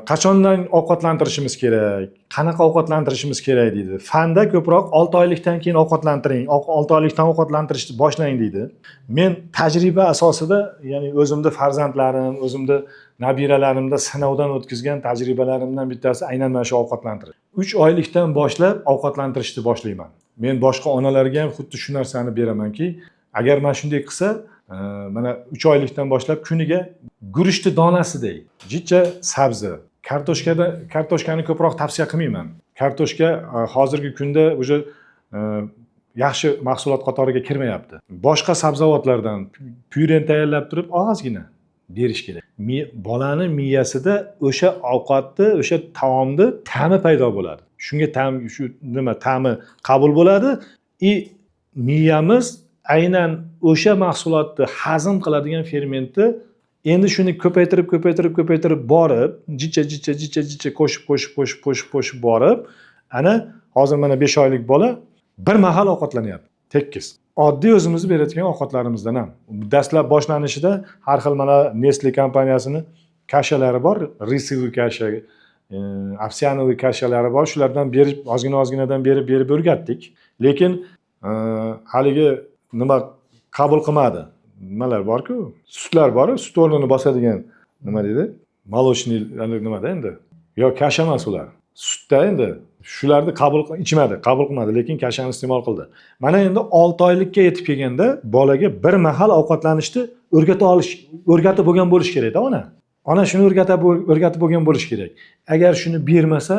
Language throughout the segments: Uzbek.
qachondan ovqatlantirishimiz kerak, qanaqa ovqatlantirishimiz kerak deydi. Fanda ko'proq 6 oylikdan keyin ovqatlantiring, 6 oylikdan ovqatlantirishni boshlang deydi. Men tajriba asosida, ya'ni o'zimda farzandlarim, o'zimda nabiralarimda sinovdan o'tkazgan tajribalarimdan bittasi aynan mana shu ovqatlantirish. 3 oylikdan boshlab ovqatlantirishni boshlayman. Men boshqa onalarga ham xuddi shu narsani beramanki, agar mana shunday qilsa, mana 3 oylikdan boshlab kuniga guruchni donasiday jicha sabzi, kartoshkani ko'proq tavsiya qilmayman. Kartoshka hozirgi kunda o'sha yaxshi mahsulot qatoriga kirmayapti. Boshqa sabzavotlardan pyureni tayyorlab turib ozgina berish kerak. Bolani miyasida o'sha ovqatni, o'sha taomni ta'mi paydo bo'ladi. Shunga ta'mi qabul bo'ladi miyamiz aynan o'sha mahsulotni hazm qiladigan fermentni endi shuni ko'paytirib borib, jicha qo'shib borib, ana hozir mana 5 oylik bola bir mahal ovqatlanyapti, tekis. Oddiy o'zimiz berayotgan ovqatlarimizdan ham. Dastlab boshlanishida har xil mana Nestle kompaniyasini kashalari bor, risovый kasha, овсяновый kashalari bor. Shulardan berib, ozginadan berib o'rgatdik. Lekin haligi nima qabul qilmadi. Nimalar bor-ku? Sutlar bor, sut o'rnini bosadigan nima deydi? Молочный nimada endi? Yo kasha emas ular. Sutda endi shularni qabul qilmadi, lekin kashani iste'mol qildi. Mana endi 6 oylikka yetib kelganda bolaga bir mahal ovqatlanishni o'rgatib bo'lgan bo'lish kerak-da ona. Ona shuni o'rgatib bo'lgan bo'lish kerak. Agar shuni bermasa,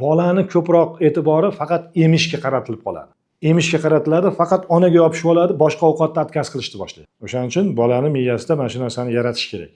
bolani ko'proq e'tibori faqat emishga qaratilib qoladi. Emishga qaratiladi, faqat onaga yopishib oladi, boshqa ovqatni отказ qilishni boshlaydi. O'shaning uchun bolani miyasida mana shu narsani yaratish kerak.